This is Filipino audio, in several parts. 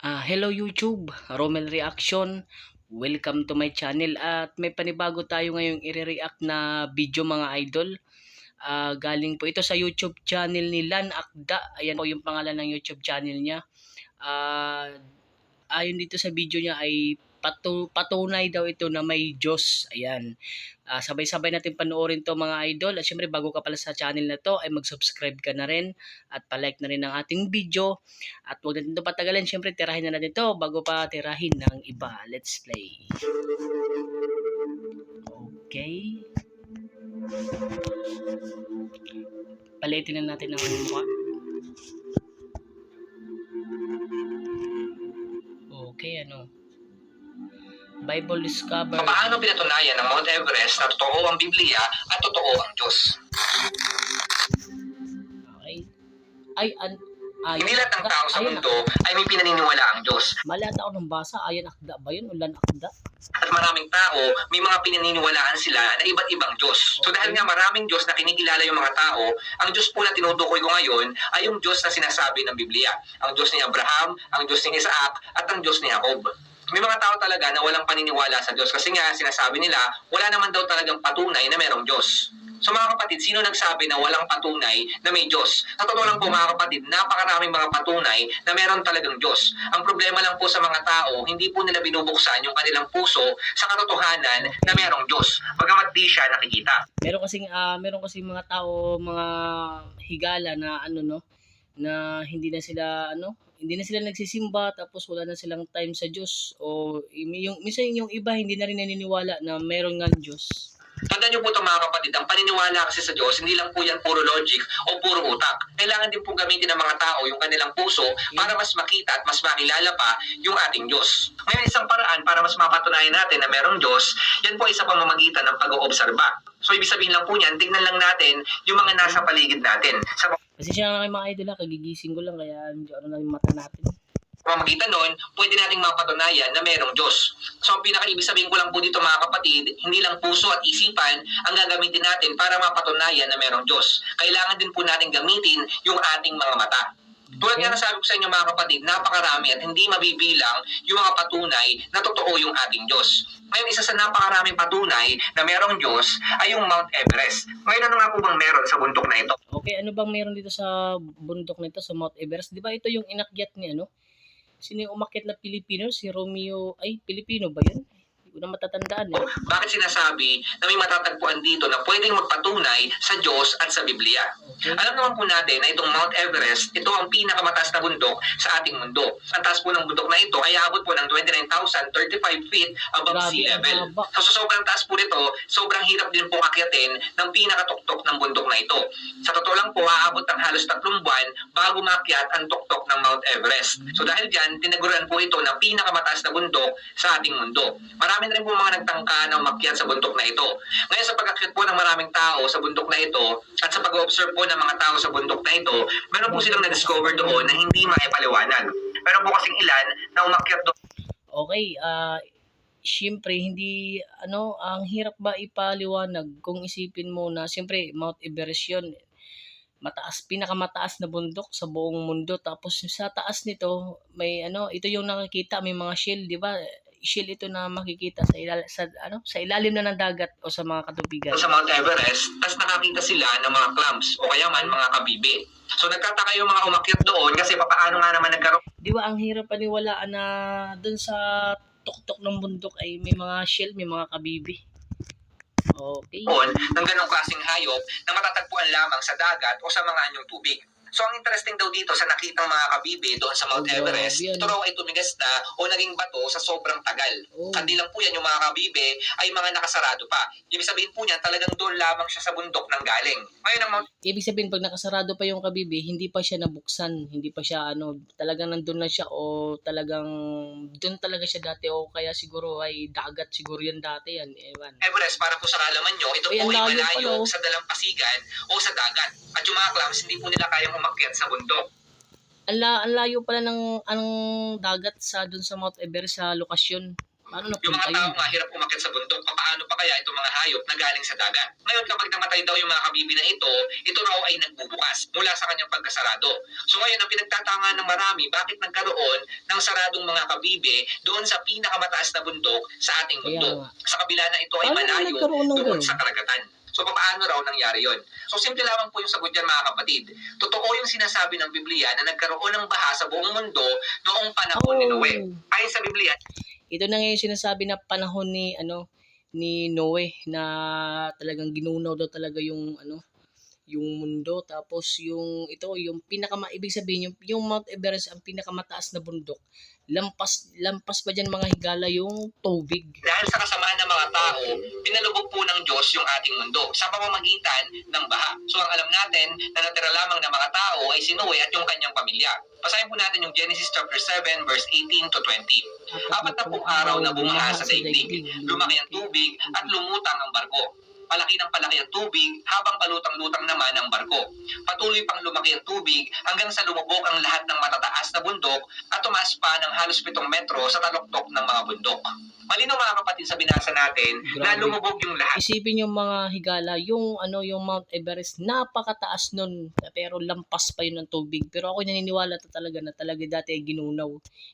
Hello YouTube, Romel Reaction. Welcome to my channel at may panibago tayo ngayong i-react na video mga idol. Galing po ito sa YouTube channel ni Lan Akda. Ayan po yung pangalan ng YouTube channel niya. Ayon dito sa video niya ay patunay daw ito na may Diyos. Ayan. Sabay-sabay natin panoorin to mga idol. At syempre bago ka pala sa channel na to ay mag-subscribe ka na rin at palike na rin ang ating video. At huwag natin ito patagalin. Syempre tirahin na natin to bago pa tirahin ng iba. Let's play. Okay. Palitin na natin ang mukha. Okay, Bible Discover. Paano pinatunayan ng Mount Everest na totoo ang Biblia at totoo ang Diyos? Okay. Hindi lahat ng tao sa mundo ay may pinaniniwala ang Diyos. Malata ako ng basa. Ayan Akda ba yun? Ulan Akda? At maraming tao, may mga pinaniniwalaan sila na iba't ibang Diyos. So dahil nga maraming Diyos na kinikilala yung mga tao, ang Diyos po na tinutukoy ko ngayon ay yung Diyos na sinasabi ng Biblia. Ang Diyos ni Abraham, ang Diyos ni Isaac, at ang Diyos ni Jacob. May mga tao talaga na walang paniniwala sa Diyos kasi nga sinasabi nila wala naman daw talagang patunay na merong Diyos. So mga kapatid, sino nagsabi na walang patunay na may Diyos? Sa totoo lang po mga kapatid, napakaraming mga patunay na meron talagang Diyos. Ang problema lang po sa mga tao, hindi po nila binubuksan yung kanilang puso sa katotohanan na merong Diyos, bagamat di siya nakikita. Meron kasing mga tao, mga higala na na hindi na sila nagsisimba tapos wala na silang time sa Diyos o minsan yung iba hindi na rin naniniwala na meron nga Diyos. Tandaan niyo po ito mga kapatid, ang paniniwala kasi sa Diyos, hindi lang po yan puro logic o puro utak. Kailangan din po gamitin ng mga tao yung kanilang puso para mas makita at mas makilala pa yung ating Diyos. Ngayon isang paraan para mas mapatunayan natin na merong Diyos, yan po isa pamamagitan ng pag-oobserba. So ibig sabihin lang po niyan, tignan lang natin yung mga nasa paligid natin. Kasi siya nga mga idol kagigising ko lang kaya na yung mata natin. Pamamagitan nun, pwede nating mapatunayan na merong Diyos. So ang pinaka-ibig sabihin ko lang po dito mga kapatid, hindi lang puso at isipan ang gagamitin natin para mapatunayan na merong Diyos. Kailangan din po natin gamitin yung ating mga mata. Tulad nga nasabi ko sa inyo mga kapatid, napakarami at hindi mabibilang yung mga patunay na totoo yung ating Diyos. Ngayon, isa sa napakaraming patunay na merong Diyos ay yung Mount Everest. Ngayon, ano nga po bang meron sa bundok na ito? Okay, ano bang meron dito sa bundok na ito, sa Mount Everest? Di ba ito yung inakyat ni Sino yung umakyat na Pilipino? Si Romeo, Pilipino ba yun? Hindi ko na matatandaan Bakit sinasabi na may matatagpuan dito na pwedeng magpatunay sa Diyos at sa Biblia? Okay. Alam naman po natin na itong Mount Everest, ito ang pinakamataas na bundok sa ating mundo. Ang taas po ng bundok na ito ay abot po ng 29,035 feet above sea level. So sobrang taas po nito, sobrang hirap din po akyatin ng pinakatuktok ng bundok na ito. Sa totoo lang po, aabot ng halos 3 buwan bago makyat ang tuktok ng Mount Everest. So dahil dyan, tinaguran po ito na pinakamataas na bundok sa ating mundo. Marami na rin po mga nagtangka na umakyat sa bundok na ito. Ngayon sa pag-akyat po ng maraming tao sa bundok na ito at sa pag-observe po ng mga tao sa bundok na ito, meron po silang na-discover doon na hindi maipaliwanag. Meron po kasing ilan na umakyat doon. Okay, siyempre hindi ang hirap ba ipaliwanag kung isipin mo na siyempre Mount Everest yun, pinakamataas na bundok sa buong mundo, tapos sa taas nito may ito yung nakikita, may mga shell, di ba? Shell ito na makikita sa ilalim na ng dagat o sa mga katubigan. Sa Mount Everest, tapos nakakita sila ng mga clams o kaya man mga kabibe. So nagtataka yung mga umakyat doon kasi papaano nga naman nagkaroon. Di ba ang hirap paniwalaan na doon sa tuktok ng bundok ay may mga shell, may mga kabibe. Okay. Ng ganong klaseng hayop na matatagpuan lamang sa dagat o sa mga anyong tubig. So ang interesting daw dito sa nakitang mga kabibe doon sa Mount Everest, ito raw ay tumigas na o naging bato sa sobrang tagal. Hindi lang po yan yung mga kabibe ay mga nakasarado pa. Ibig sabihin po niyan talagang doon lamang siya sa bundok nang galing. Ngayon ang ibig sabihin pag nakasarado pa yung kabibe, hindi pa siya nabuksan, hindi pa siya talagang nandun lang siya o talagang doon talaga siya dati o kaya siguro ay dagat siguro yan dati yan. Ewan. Everest, para po sa kalaman nyo, ito po ay malayo sa dalampasigan o sa dagat. At yung mga clams, hindi po nila kayang umakyat sa bundok. Ang layo pala ng dagat sa dun sa Mount Everest sa lokasyon. Paano Yung napunta mga tao yun? mahirap umakyat sa bundok, paano pa kaya itong mga hayop na galing sa dagat? Ngayon, kapag namatay daw yung mga kabibi na ito raw ay nagbubukas mula sa kanyang pagkasarado. So ngayon, ang pinagtatangan ng marami, bakit nagkaroon ng saradong mga kabibi doon sa pinakamataas na bundok sa ating Kaya mundo? nga. Sa kabila na ito ay Paano malayo nagkaroon ng doon ganun? sa karagatan. So paano raw nangyari yon? So simple lamang po yung sagot dyan mga kapatid. Totoo yung sinasabi ng Biblia na nagkaroon ng baha sa buong mundo noong panahon ni Noe. Oh, Ayon sa Biblia, ito na ngayon sinasabi na panahon ni ni Noe na talagang ginunaw daw talaga yung yung mundo, tapos yung ibig sabihin yung Mount Everest ang pinakamataas na bundok. Lampas pa diyan mga higala yung tubig. dahil sa kasamaan ng mga tao, pinalubog po ng Diyos yung ating mundo sa pamamagitan ng baha. So ang alam natin na natira lamang ng mga tao ay si Noe at yung kanyang pamilya. Basahin po natin yung Genesis chapter 7 verse 18 to 20. Apat na pong araw na bumaha sa daigdig. Lumaki ang tubig at lumutang ang barko. Palaki ng palaki ang tubig habang palutang-lutang naman ang barko. Patuloy pang lumaki ang tubig hanggang sa lumubog ang lahat ng matataas na bundok at tumaas pa ng halos 7 metro sa taluktok ng mga bundok. Malinaw mga kapatid sa binasa natin na Grabe. lumubog yung lahat. Isipin yung mga higala, yung yung Mount Everest, napakataas nun, pero lampas pa yun ng tubig. Pero ako naniniwala talaga na talaga dati ay ginunaw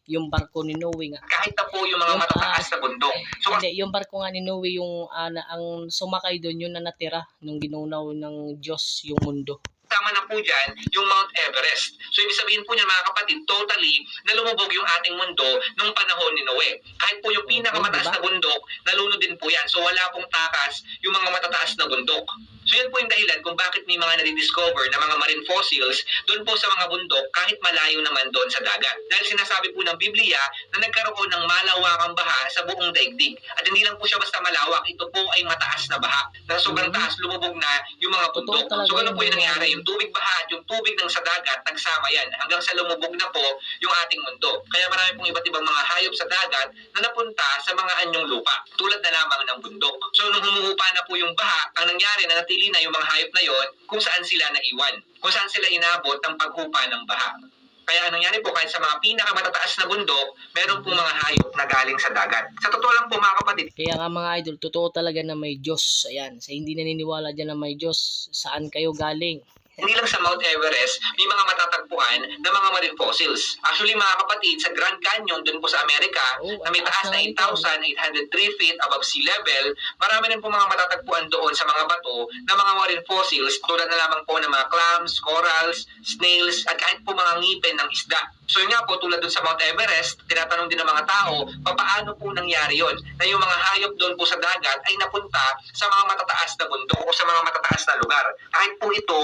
yung barko ni Noe nga. Kahit na po yung mga Yung, matataas na bundok. So Hindi, yung barko nga ni Noe yung ang sumakay doon yun na natira nung ginunaw ng Diyos yung mundo. kasama na po dyan yung Mount Everest. So ibig sabihin po niya mga kapatid, totally na lumubog yung ating mundo nung panahon ni Noe. Kahit po yung pinakamataas na bundok, nalunod din po yan. So wala pong takas yung mga matataas na bundok. So yan po yung dahilan kung bakit may mga nadidiscover na mga marine fossils doon po sa mga bundok kahit malayo naman doon sa dagat. Dahil sinasabi po ng Biblia na nagkaroon ng malawakang baha sa buong daigdig. At hindi lang po siya basta malawak, ito po ay mataas na baha. Na sobrang taas, lumubog na yung mga bundok. So ganun po yung nangyari. Yung tubig baha at yung tubig ng sa dagat, nagsama yan hanggang sa lumubog na po yung ating mundo. Kaya marami pong iba't ibang mga hayop sa dagat na napunta sa mga anyong lupa, tulad na lamang ng bundok. So nung humuhupa na po yung baha, ang nangyari na natili na yung mga hayop na yon kung saan sila naiwan, kung saan sila inabot ng paghupa ng baha. Kaya ang nangyari po, kahit sa mga pinakamatataas na bundok, meron pong mga hayop na galing sa dagat. Sa totoo lang po mga kapatid, Kaya nga mga idol, totoo talaga na may Diyos. Ayan, sa hindi naniniwala dyan na may Diyos, saan kayo galing? hindi lang sa Mount Everest, may mga matatagpuan na mga marine fossils. Actually mga kapatid, sa Grand Canyon dun po sa Amerika, na may taas na 8,803 feet above sea level, marami rin po mga matatagpuan doon sa mga bato na mga marine fossils tulad na lamang po ng mga clams, corals, snails, at kahit po mga ngipin ng isda. So yun nga po, tulad dun sa Mount Everest, tinatanong din ng mga tao, paano po nangyari yon na yung mga hayop doon po sa dagat ay napunta sa mga matataas na bundok o sa mga matataas na lugar. Kahit po ito,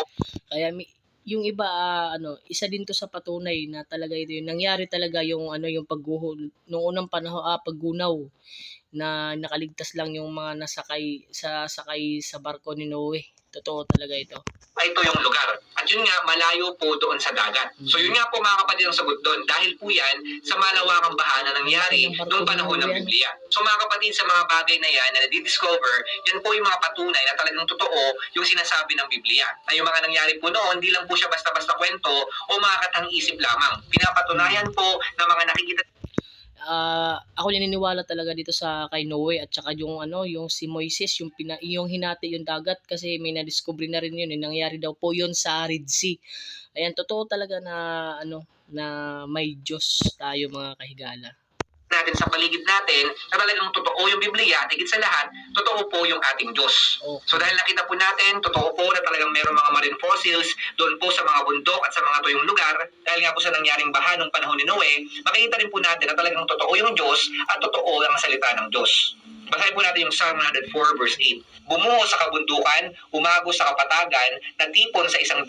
Kaya yung iba isa din to sa patunay na talaga ito yung nangyari talaga yung yung pagguho noong unang panahon, paggunaw na nakaligtas lang yung mga sakay sa barko ni Noe. Totoo talaga ito. ito yung lugar. At yun nga, malayo po doon sa dagat. So yun nga po mga kapatid ang sagot doon. Dahil po yan sa malawakang baha na nangyari noong panahon ng Biblia. So mga kapatid, sa mga bagay na yan na nadidiscover, yan po yung mga patunay na talagang totoo yung sinasabi ng Biblia. Na yung mga nangyari po noon, hindi lang po siya basta-basta kwento o mga katang-isip lamang. Pinapatunayan po ng mga nakikita ako naniniwala talaga dito sa kay Noe at saka yung yung si Moises yung hinati yung dagat kasi may na-discover na rin yun, nangyari daw po yun sa Red Sea. Ayan, totoo talaga na na may Diyos tayo mga kahigala. natin sa paligid natin na talagang totoo yung Biblia at higit sa lahat, totoo po yung ating Diyos. Okay. So dahil nakita po natin, totoo po na talagang meron mga marine fossils doon po sa mga bundok at sa mga tuyong lugar, dahil nga po sa nangyaring baha nung panahon ni Noe, makikita rin po natin na talagang totoo yung Diyos at totoo ang salita ng Diyos. Basahin po natin yung Psalm 104 verse 8. Bumuho sa kabundukan, umago sa kapatagan, natipon sa isang